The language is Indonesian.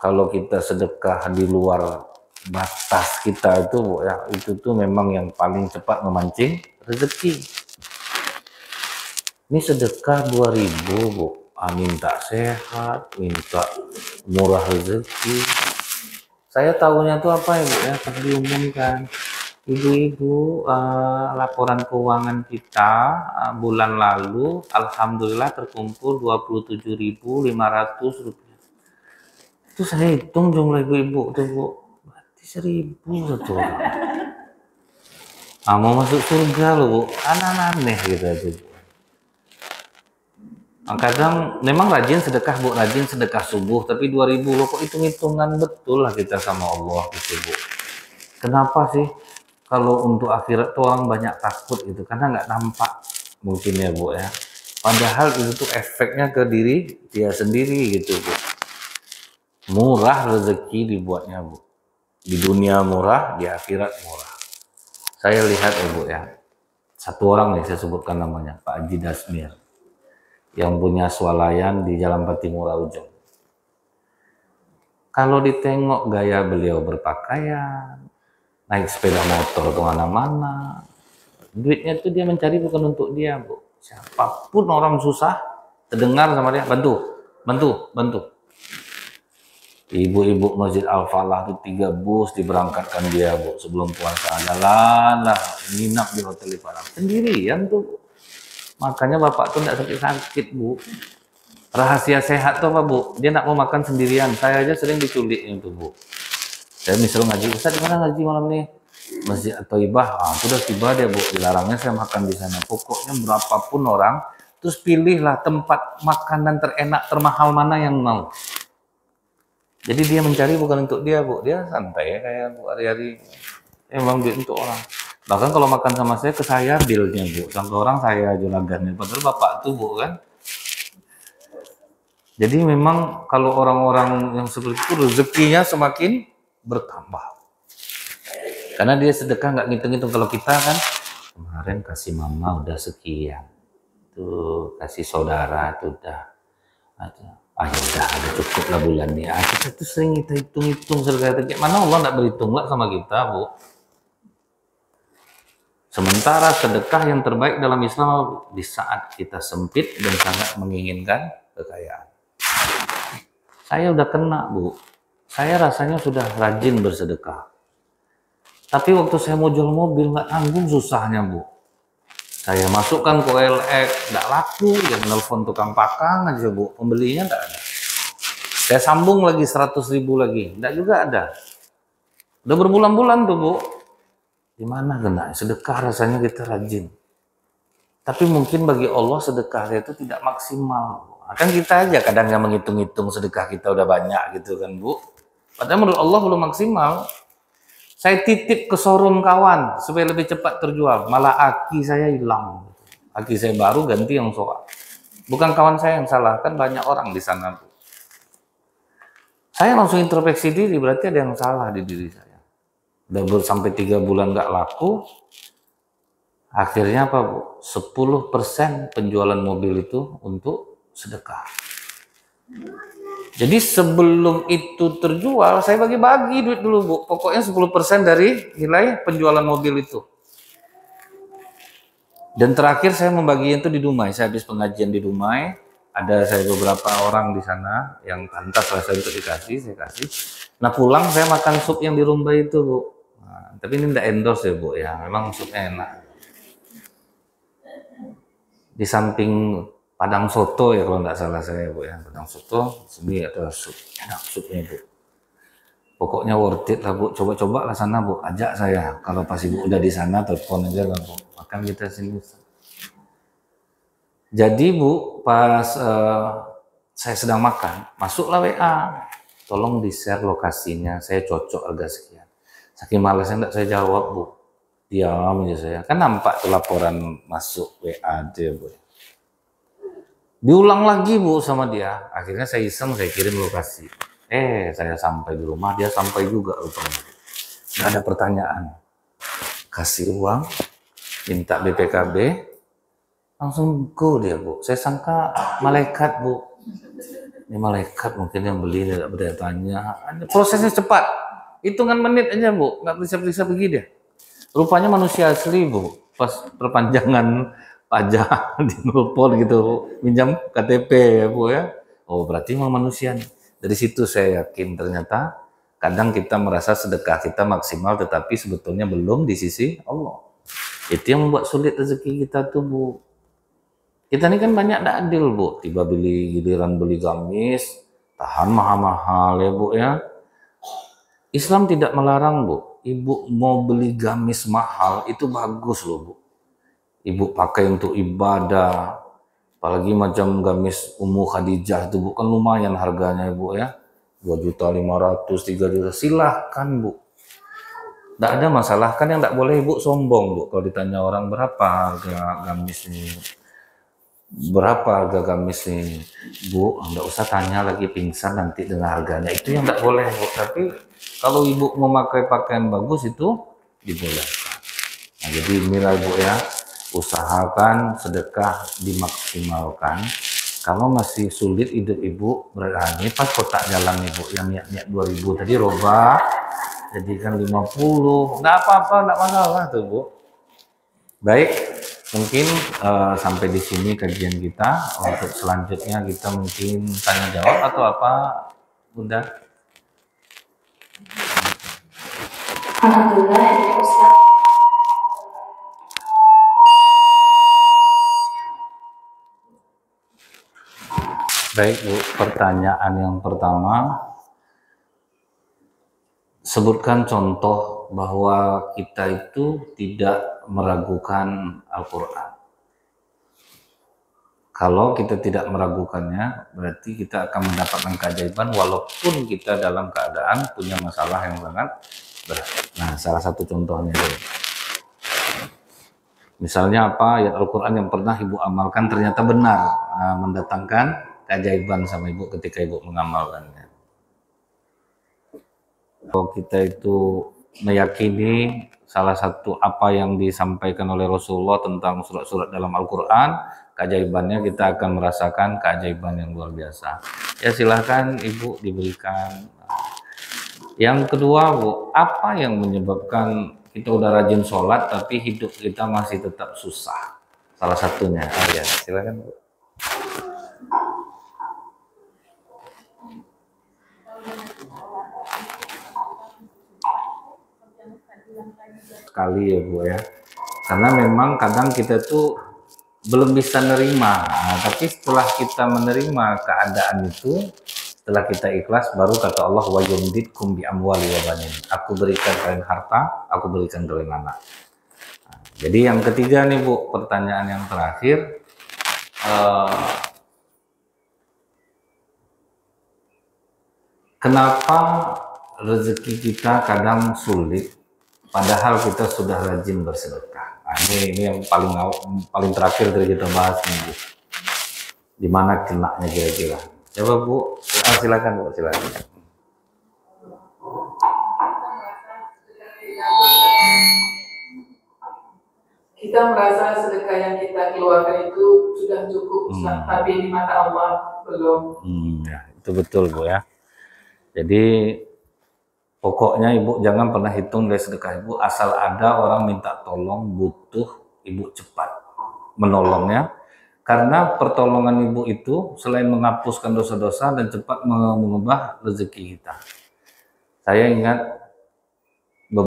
kalau kita sedekah di luar batas kita itu Bu ya, itu tuh memang yang paling cepat memancing rezeki. Ini sedekah 2.000 Bu, minta sehat, minta murah rezeki. Saya tahunya tuh apa ya Bu ya, pas diumumkan ibu-ibu laporan keuangan kita bulan lalu alhamdulillah terkumpul 27.500 rupiah. Itu saya hitung jumlah ibu-ibu tuh Bu, berarti 1.000 satu orang. Mau masuk surga loh Bu, aneh gitu aja Bu. Kadang memang rajin sedekah Bu, rajin sedekah subuh, tapi 2.000 loh kok hitung-hitungan betul lah kita sama Allah gitu Bu. Kenapa sih kalau untuk akhirat tuh orang banyak takut gitu, karena nggak nampak mungkin ya Bu ya. Padahal itu tuh efeknya ke diri dia sendiri gitu Bu. Murah rezeki dibuatnya Bu. Di dunia murah, di akhirat murah. Saya lihat ya Bu ya, satu orang nih saya sebutkan namanya, Pak Haji Dasmir, yang punya swalayan di Jalan Patimura Ujung. Kalau ditengok gaya beliau berpakaian, naik sepeda motor kemana-mana, duitnya itu dia mencari bukan untuk dia Bu. Siapapun orang susah, terdengar sama dia, bantu. Ibu-ibu Masjid Al-Falah itu 3 bus diberangkatkan dia Bu, sebelum puasa jalan lah, nginap di hotel di Padang. Sendirian tuh Bu. Makanya bapak tuh tidak sakit-sakit Bu. Rahasia sehat tuh apa Bu? Dia nak mau makan sendirian. Saya aja sering diculik itu Bu. Saya misalnya ngaji, Ustaz di mana ngaji malam nih? Masjid At-Thaibah. Sudah tiba dia Bu. Dilarangnya saya makan di sana. Pokoknya berapapun orang, terus pilihlah tempat makanan terenak, termahal mana yang mau. Jadi dia mencari bukan untuk dia Bu. Dia santai ya kayak Bu hari-hari. Emang duit untuk orang. Bahkan kalau makan sama saya, ke saya bilnya Bu. Sampai orang saya julagan. Padahal bapak tuh Bu kan. Jadi memang kalau orang-orang yang seperti itu rezekinya semakin bertambah. Karena dia sedekah nggak ngitung-ngitung. Kalau kita kan kemarin kasih mama udah sekian, tuh kasih saudara tuh udah, ya udah ada cukup lah bulan ini. Kita tuh sering kita hitung-hitung sedekah. Mana Allah nggak berhitung lah sama kita Bu. Sementara sedekah yang terbaik dalam Islam di saat kita sempit dan sangat menginginkan kekayaan. Saya udah kena Bu. Saya rasanya sudah rajin bersedekah. Tapi waktu saya mau jual mobil nggak tanggung susahnya Bu. Saya masukkan ke OLX, nggak laku, yang nelfon tukang pakang aja Bu. Pembelinya nggak ada. Saya sambung lagi 100.000 lagi, nggak juga ada. Udah berbulan-bulan tuh Bu. Gimana kena? Sedekah rasanya kita rajin. Tapi mungkin bagi Allah sedekah itu tidak maksimal. Kan kita aja kadang yang menghitung-hitung sedekah kita udah banyak gitu kan Bu. Padahal menurut Allah belum maksimal. Saya titip ke showroom kawan supaya lebih cepat terjual. Malah aki saya hilang. Aki saya baru ganti yang soal. Bukan kawan saya yang salah, kan banyak orang di sana Bu. Saya langsung introspeksi diri, berarti ada yang salah di diri saya. Udah sampai 3 bulan nggak laku. Akhirnya apa Bu? 10% penjualan mobil itu untuk sedekah. Jadi sebelum itu terjual, saya bagi-bagi duit dulu Bu. Pokoknya 10% dari nilai penjualan mobil itu. Dan terakhir saya membaginya itu di Dumai. Saya habis pengajian di Dumai. Ada saya beberapa orang di sana yang pantas rasa untuk dikasih, saya kasih. Nah pulang saya makan sup yang di Rumbai itu Bu. Nah, tapi ini tidak endorse ya Bu ya. Memang supnya enak. Di samping Padang Soto ya kalau nggak salah saya Bu ya, Padang Soto, sini ada sup, enak supnya Bu. Pokoknya worth it lah Bu, coba-coba lah sana Bu, ajak saya. Kalau pas Ibu udah di sana telepon aja lah Bu, makan kita sini. Jadi Bu, pas saya sedang makan, masuklah WA, tolong di-share lokasinya, saya cocok harga sekian. Saking malasnya enggak saya jawab Bu, diam aja saya, kan nampak tuh laporan masuk WA dia Bu. Diulang lagi Bu sama dia. Akhirnya saya iseng, saya kirim lokasi. Saya sampai di rumah, dia sampai juga rupanya. Nggak ada pertanyaan. Kasih uang, minta BPKB, langsung go dia Bu. Saya sangka malaikat Bu. Ini malaikat mungkin yang beli, tidak bertanya. Prosesnya cepat, hitungan menit aja Bu, nggak bisa begini dia. Rupanya manusia asli Bu, pas perpanjangan pajak di nelpon gitu, minjam KTP ya Bu ya. Oh berarti memang manusia nih. Dari situ saya yakin ternyata kadang kita merasa sedekah kita maksimal, tetapi sebetulnya belum di sisi Allah. Itu yang membuat sulit rezeki kita tuh Bu. Kita ini kan banyak tak adil Bu, tiba giliran beli gamis, tahan mahal-mahal ya Bu ya. Islam tidak melarang Bu, Ibu mau beli gamis mahal itu bagus loh Bu. Ibu pakai untuk ibadah, apalagi macam gamis Ummu Khadijah itu Bu, kan lumayan harganya Ibu ya. 2.500.000, 3 juta, silahkan Bu. Tidak ada masalah, kan yang tidak boleh Ibu sombong Bu. Kalau ditanya orang berapa harga gamis ini, berapa harga gamis nih Bu, nggak usah tanya lagi, pingsan nanti dengan harganya, itu yang nggak boleh Bu. Tapi kalau Ibu memakai pakaian bagus itu dibolehkan. Nah jadi inilah Bu ya, usahakan sedekah dimaksimalkan. Kalau masih sulit hidup Ibu, berani pas kotak jalan Ibu yang niat-niat 2.000 tadi robah jadikan 50, nggak apa-apa, nggak masalah tuh Bu. Baik, mungkin sampai di sini kajian kita. Untuk selanjutnya kita mungkin tanya jawab atau apa, Bunda? Alhamdulillah ya Ustaz. Baik Bu, pertanyaan yang pertama, sebutkan contoh bahwa kita itu tidak meragukan Al-Quran. Kalau kita tidak meragukannya, berarti kita akan mendapatkan keajaiban walaupun kita dalam keadaan punya masalah yang sangat berat. Nah, salah satu contohnya itu. Misalnya apa, ayat Al-Quran yang pernah Ibu amalkan ternyata benar, mendatangkan keajaiban sama Ibu ketika Ibu mengamalkannya. Kalau kita itu meyakini salah satu apa yang disampaikan oleh Rasulullah tentang surat-surat dalam Al-Quran, keajaibannya kita akan merasakan keajaiban yang luar biasa. Ya silahkan Ibu diberikan. Yang kedua Bu, apa yang menyebabkan kita udah rajin sholat tapi hidup kita masih tetap susah? Salah satunya, ya silahkan Bu. Sekali ya Bu ya, karena memang kadang kita tuh belum bisa nerima, tapi setelah kita menerima keadaan itu, setelah kita ikhlas, baru kata Allah, wa yumditkum bi amwali wa banin, aku berikan kalian harta, aku berikan kalian anak. Jadi yang ketiga nih Bu, pertanyaan yang terakhir, kenapa rezeki kita kadang sulit padahal kita sudah rajin bersedekah? Nah, ini yang paling terakhir dari kita bahas nih Bu. Di mana kenaknya kira-kira? Coba Bu, silakan Bu, silakan. Kita merasa sedekah yang kita keluarkan itu sudah cukup, tapi di mata Allah belum. Ya, itu betul Bu ya. Jadi pokoknya Ibu jangan pernah hitung dari sedekah Ibu, asal ada orang minta tolong, butuh, Ibu cepat menolongnya. Karena pertolongan Ibu itu selain menghapuskan dosa-dosa dan cepat mengubah rezeki kita. Saya ingat